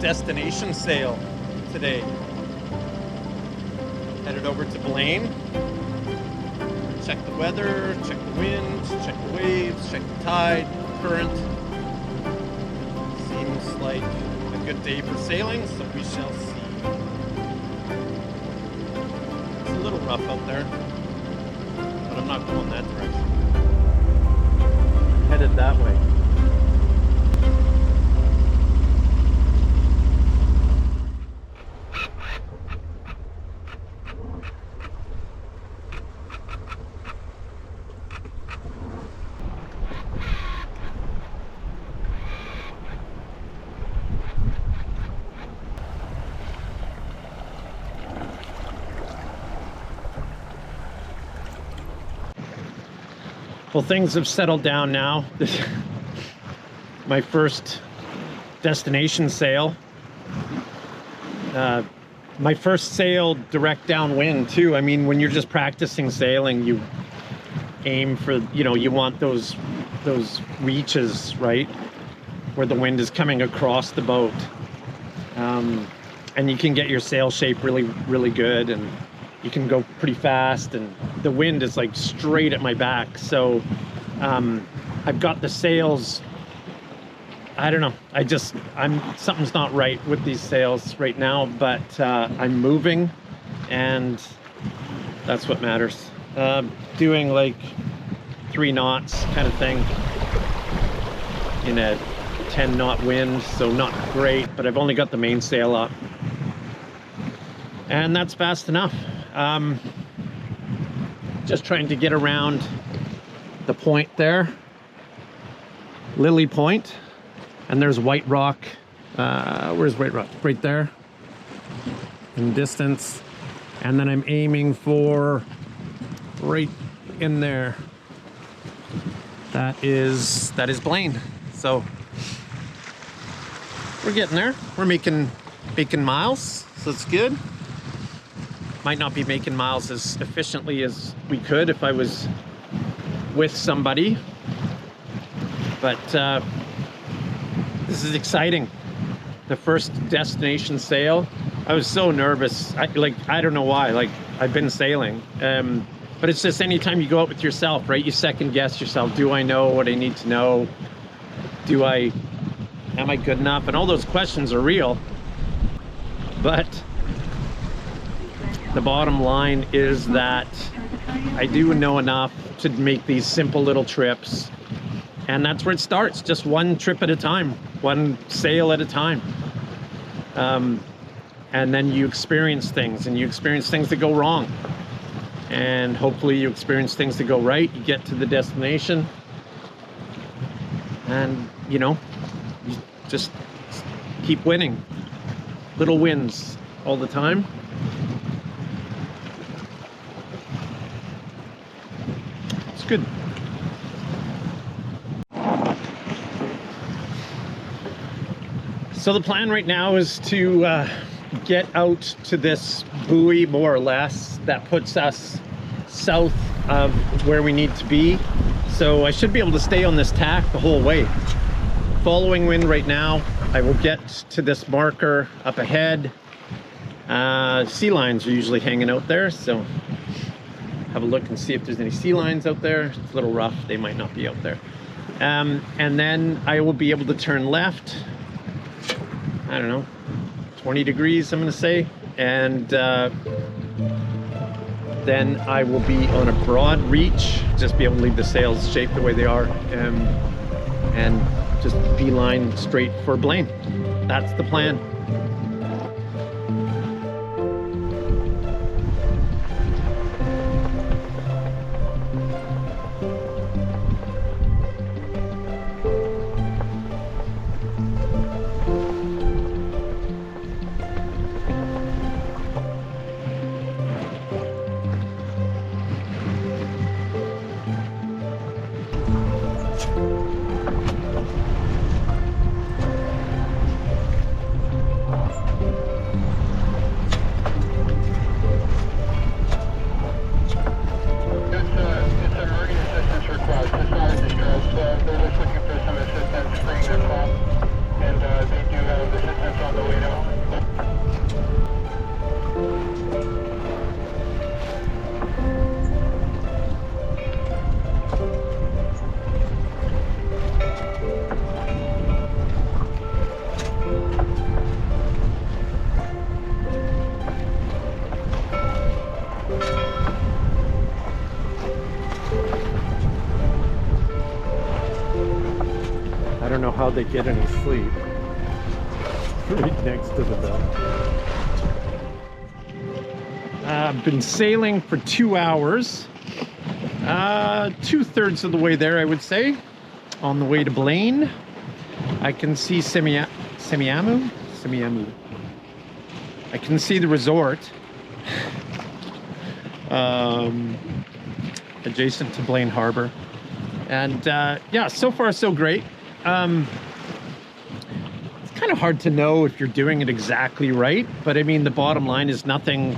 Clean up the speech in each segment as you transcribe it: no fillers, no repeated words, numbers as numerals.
destination sail today. Headed over to Blaine. Check the weather, check the wind, check the waves, check the tide, current. Seems like a good day for sailing, so we shall see. It's a little rough out there, but I'm not going that direction. Headed that way. Well, things have settled down now. My first destination sail. My first sail direct downwind too. I mean, when you're just practicing sailing, you aim for, you want those reaches, right? Where the wind is coming across the boat. And you can get your sail shape really, really good, and you can go pretty fast, and the wind is like straight at my back. So I've got the sails, I don't know, something's not right with these sails right now, but I'm moving, and that's what matters. Doing like 3 knots kind of thing in a 10 knot wind, so not great, but I've only got the mainsail up, and that's fast enough. Just trying to get around the point there, Lily Point, and there's White Rock. Where's White Rock? Right there in the distance, and then I'm aiming for right in there. That is Blaine. So we're getting there. We're making miles, so it's good. Might not be making miles as efficiently as we could if I was with somebody, but this is exciting. The first destination sail. I was so nervous. I don't know why. Like, I've been sailing, but it's just anytime you go out with yourself, right? You second guess yourself. Do I know what I need to know? Am I good enough? And all those questions are real, but the bottom line is that I do know enough to make these simple little trips, and that's where it starts. Just one trip at a time, one sail at a time, and then you experience things, and you experience things that go wrong, and hopefully you experience things that go right. You get to the destination, and you just keep winning. Little wins all the time. Good. So the plan right now is to get out to this buoy, more or less, that puts us south of where we need to be. So I should be able to stay on this tack the whole way. Following wind right now, I will get to this marker up ahead. Sea lions are usually hanging out there, so have a look and see if there's any sea lions out there. It's a little rough, they might not be out there. And then I will be able to turn left, I don't know, 20 degrees I'm gonna say, and then I will be on a broad reach, just be able to leave the sails shaped the way they are, and just beeline straight for Blaine. That's the plan. know how they get any sleep. Right next to the bell. I've been sailing for 2 hours. 2/3 of the way there, I would say. On the way to Blaine. I can see Semiahmoo. I can see the resort. Adjacent to Blaine Harbor. And yeah, so far so great. It's kind of hard to know if you're doing it exactly right, but I mean, the bottom line is nothing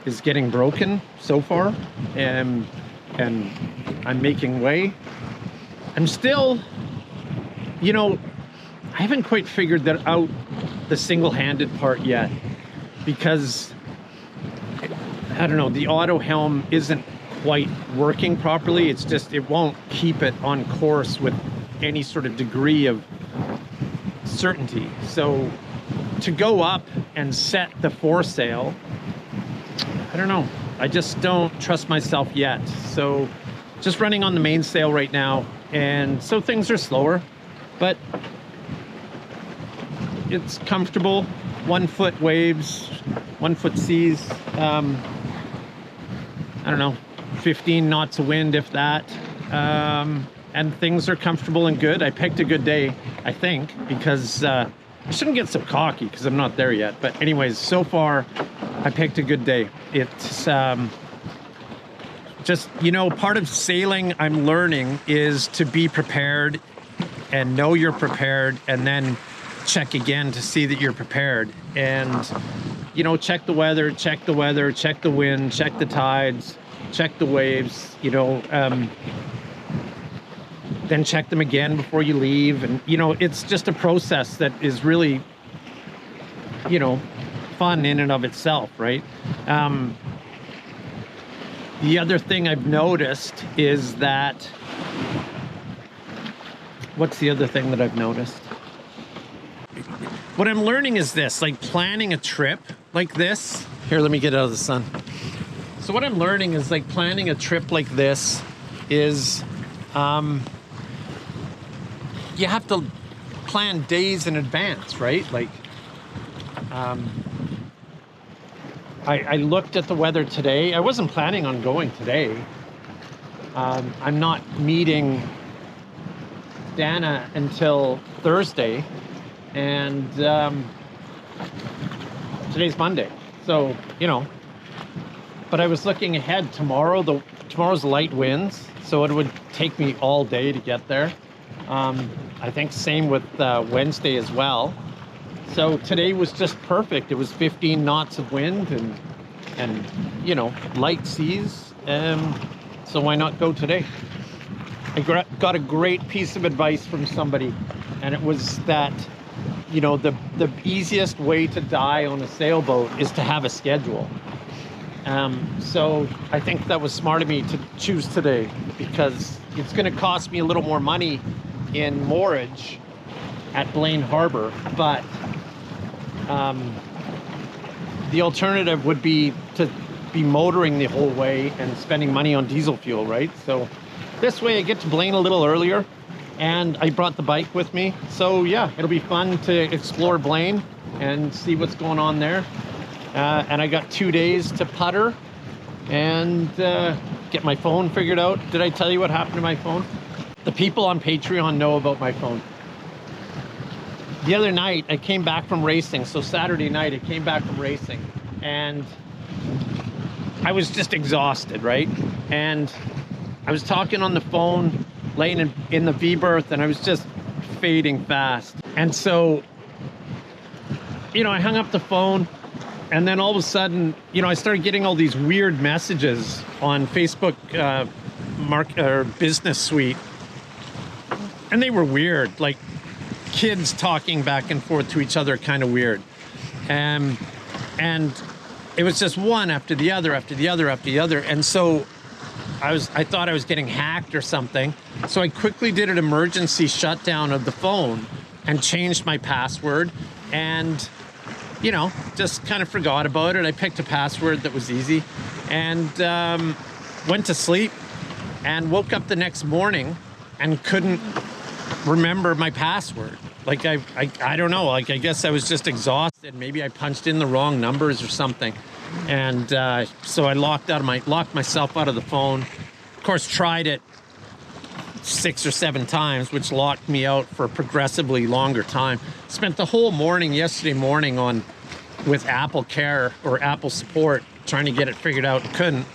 is getting broken so far, and I'm making way. I'm still, you know, I haven't quite figured that out, the single-handed part yet, because I don't know, the auto helm isn't quite working properly. It's just, it won't keep it on course with any sort of degree of certainty. So to go up and set the foresail, I don't know, I just don't trust myself yet. So just running on the mainsail right now, and so things are slower, but it's comfortable. 1 foot waves, 1 foot seas. I don't know, 15 knots of wind, if that. And things are comfortable and good. I picked a good day, I think, because I shouldn't get so cocky because I'm not there yet. But anyways, so far, I picked a good day. It's just, you know, part of sailing I'm learning is to be prepared and know you're prepared, and then check again to see that you're prepared. And, you know, check the weather, check the wind, check the tides, check the waves, you know, then check them again before you leave. And, you know, it's just a process that is really, you know, fun in and of itself, right? The other thing I've noticed is that, what's the other thing that I've noticed? What I'm learning is this, like planning a trip like this. Here, let me get out of the sun. So what I'm learning is, like, planning a trip like this is, you have to plan days in advance, right? Like, I looked at the weather today. I wasn't planning on going today. I'm not meeting Dana until Thursday, and today's Monday. So, you know, but I was looking ahead. Tomorrow's light winds, so it would take me all day to get there. I think same with Wednesday as well. So today was just perfect. It was 15 knots of wind and you know, light seas. So why not go today? I got a great piece of advice from somebody, and it was that, you know, the easiest way to die on a sailboat is to have a schedule. So I think that was smart of me to choose today, because it's going to cost me a little more money in moorage at Blaine Harbor, but the alternative would be to be motoring the whole way and spending money on diesel fuel, right? So this way I get to Blaine a little earlier, and I brought the bike with me. So yeah, it'll be fun to explore Blaine and see what's going on there. And I got 2 days to putter and get my phone figured out. Did I tell you what happened to my phone? The people on Patreon know about my phone. The other night, I came back from racing. So Saturday night, I came back from racing, and I was just exhausted, right? And I was talking on the phone, laying in the V-berth, and I was just fading fast. And so, you know, I hung up the phone, and then all of a sudden, you know, I started getting all these weird messages on Facebook Business Suite. And they were weird, like kids talking back and forth to each other, kind of weird. And it was just one after the other, after the other, after the other. And so I thought I was getting hacked or something. So I quickly did an emergency shutdown of the phone and changed my password, and, you know, just kind of forgot about it. I picked a password that was easy, and went to sleep, and woke up the next morning and couldn't remember my password. Like I don't know, like I guess I was just exhausted. Maybe I punched in the wrong numbers or something. And so I locked myself out of the phone. Of course, tried it 6 or 7 times, which locked me out for a progressively longer time. Spent the whole morning yesterday morning with Apple Care or Apple support trying to get it figured out. Couldn't.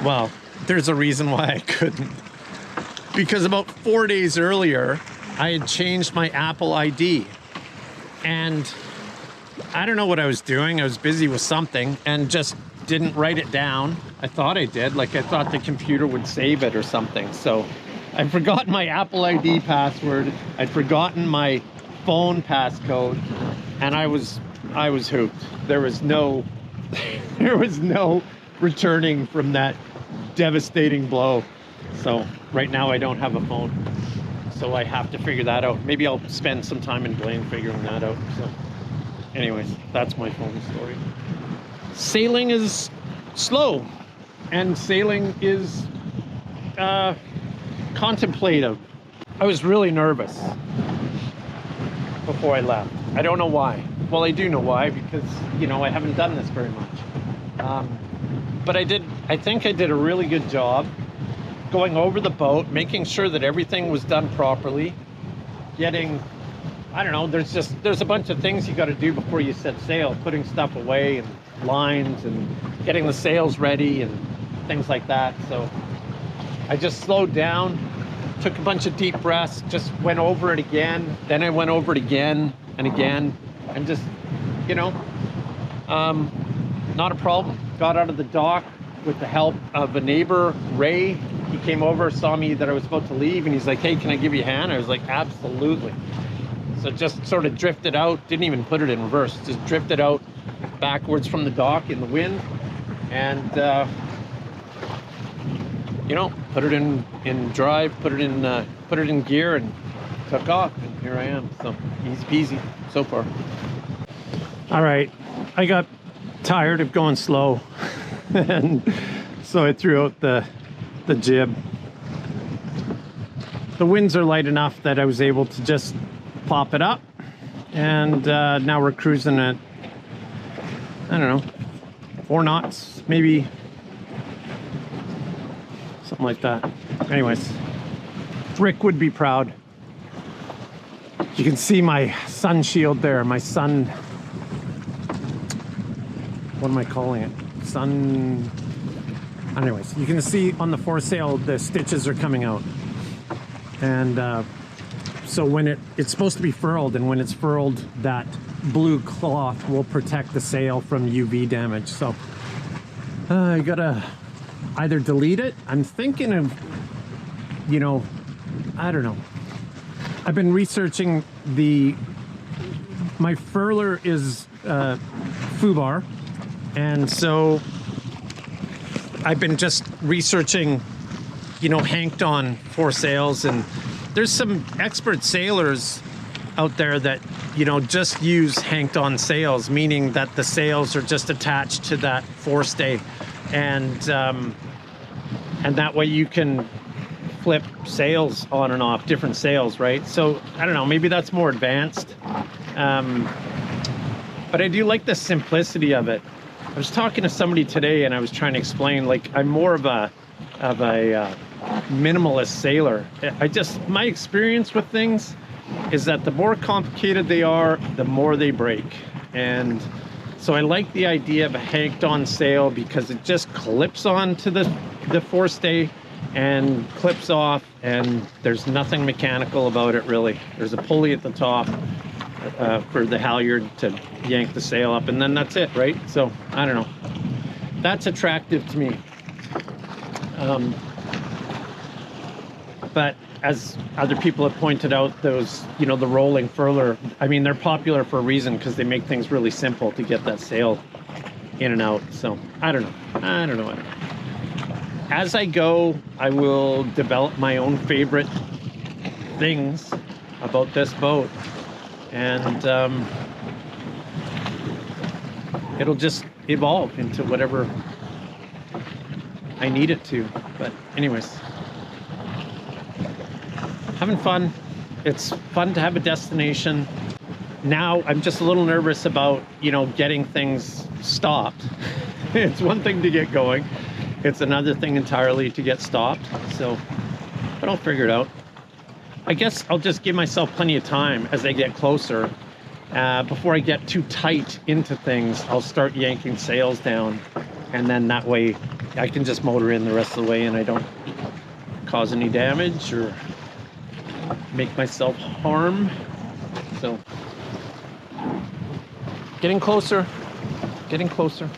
Well, there's a reason why I couldn't. Because about 4 days earlier, I had changed my Apple ID. And I don't know what I was doing. I was busy with something and just didn't write it down. I thought I did. Like I thought the computer would save it or something. So I'd forgotten my Apple ID password. I'd forgotten my phone passcode. And I was hooped. There was no returning from that devastating blow. So right now I don't have a phone, so I have to figure that out. Maybe I'll spend some time in Blaine figuring that out. So anyways, that's my phone story. Sailing is slow, and sailing is contemplative. I was really nervous before I left. I don't know why. Well, I do know why, because I haven't done this very much. But I think I did a really good job going over the boat, making sure that everything was done properly, I don't know, there's a bunch of things you got to do before you set sail, putting stuff away and lines and getting the sails ready and things like that. So I just slowed down, took a bunch of deep breaths, just went over it again. Then I went over it again and again, and just, not a problem. Got out of the dock with the help of a neighbor, Ray. He came over, saw me that I was about to leave, and he's like, hey, can I give you a hand? I was like, absolutely. So just sort of drifted out, didn't even put it in reverse, just drifted out backwards from the dock in the wind, and put it in drive, put it in gear, and took off, and here I am. So easy peasy so far. All right, I got tired of going slow, and so I threw out the jib. The winds are light enough that I was able to just pop it up, and now we're cruising at, I don't know, 4 knots, maybe something like that. Anyways, Rick would be proud. You can see my sun shield there, my sun, what am I calling it? Sun, anyways, you can see on the foresail the stitches are coming out, and so when it's supposed to be furled, and when it's furled, that blue cloth will protect the sail from UV damage. So I gotta either delete it. I'm thinking of, I don't know. I've been researching my furler is foobar, and so I've been just researching, hanked on foresails, and there's some expert sailors out there that, just use hanked on sails, meaning that the sails are just attached to that forestay, and that way you can flip sails on and off, different sails, right? So I don't know, maybe that's more advanced, but I do like the simplicity of it. I was talking to somebody today, and I was trying to explain, like, I'm more of a minimalist sailor. My experience with things is that the more complicated they are, the more they break. And so I like the idea of a hanked on sail because it just clips on to the forestay and clips off, and there's nothing mechanical about it, really. There's a pulley at the top for the halyard to yank the sail up, and then that's it, right? So I don't know, that's attractive to me. But as other people have pointed out, those, the rolling furler, I mean, they're popular for a reason, because they make things really simple to get that sail in and out. So I don't know. As I go, I will develop my own favorite things about this boat, and it'll just evolve into whatever I need it to. But anyways, having fun. It's fun to have a destination. Now I'm just a little nervous about, you know, getting things stopped. It's one thing to get going. It's another thing entirely to get stopped. So, but I'll figure it out. I guess I'll just give myself plenty of time as I get closer. Before I get too tight into things, I'll start yanking sails down. And then that way I can just motor in the rest of the way and I don't cause any damage or make myself harm. So, getting closer, getting closer.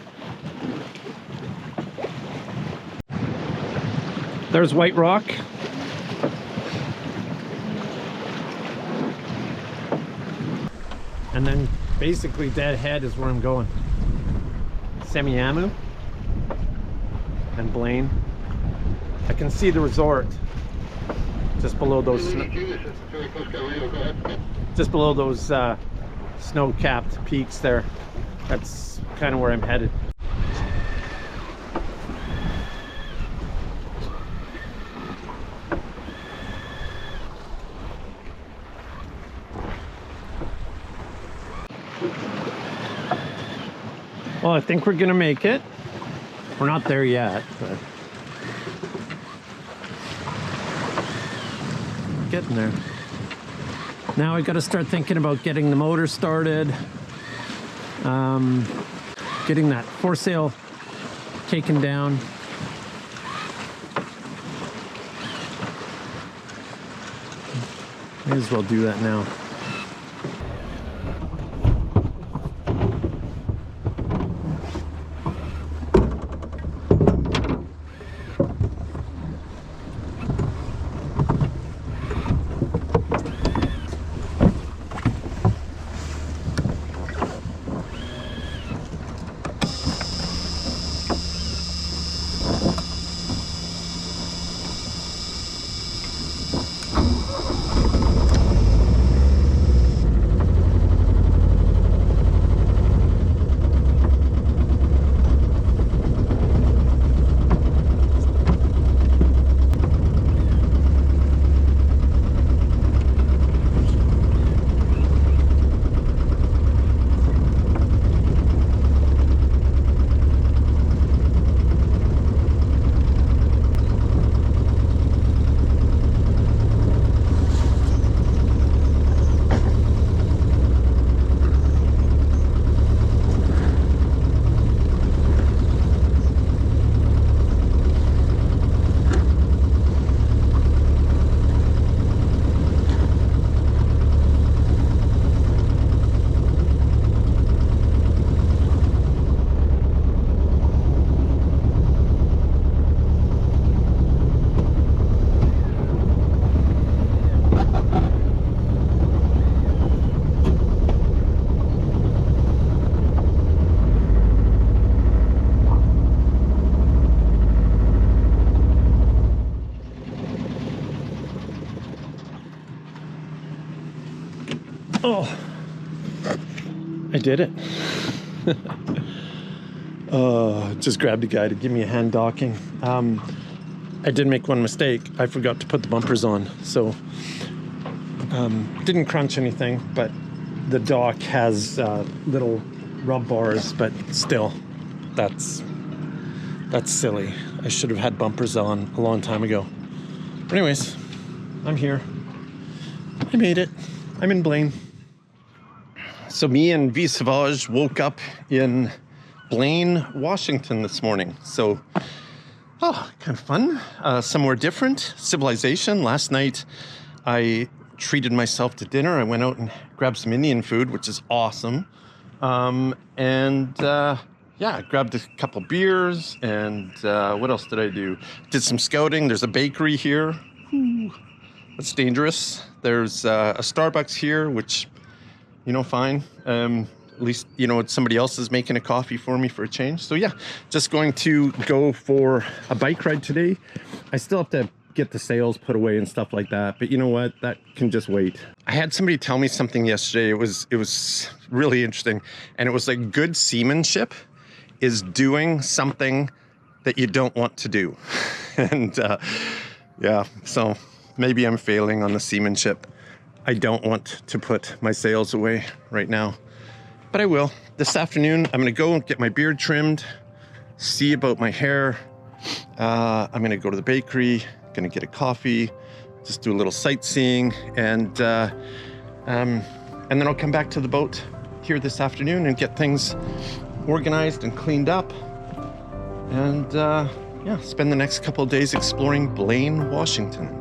There's White Rock. And then basically dead ahead is where I'm going. Semiahmoo and Blaine. I can see the resort just below those snow-capped peaks there. That's kind of where I'm headed. Well, I think we're gonna make it. We're not there yet, but getting there. Now I gotta start thinking about getting the motor started, getting that foresail taken down. May as well do that now. Oh, I did it. Just grabbed a guy to give me a hand docking. I did make one mistake. I forgot to put the bumpers on, so didn't crunch anything, but the dock has little rub bars, but still, that's silly. I should have had bumpers on a long time ago. But anyways, I'm here. I made it. I'm in Blaine. So me and V Sauvage woke up in Blaine, Washington this morning. So, kind of fun. Somewhere different. Civilization. Last night, I treated myself to dinner. I went out and grabbed some Indian food, which is awesome. I grabbed a couple beers, and what else did I do? Did some scouting. There's a bakery here. Ooh, that's dangerous. There's a Starbucks here, which, you know, fine. At least, you know, somebody else is making a coffee for me for a change. So yeah, just going to go for a bike ride today. I still have to get the sails put away and stuff like that, but you know what? That can just wait. I had somebody tell me something yesterday. It was really interesting, and it was like good seamanship is doing something that you don't want to do. And yeah, so maybe I'm failing on the seamanship. I don't want to put my sails away right now, but I will. This afternoon, I'm gonna go and get my beard trimmed, see about my hair. I'm gonna go to the bakery, gonna get a coffee, just do a little sightseeing, and then I'll come back to the boat here this afternoon and get things organized and cleaned up. And yeah, spend the next couple of days exploring Blaine, Washington.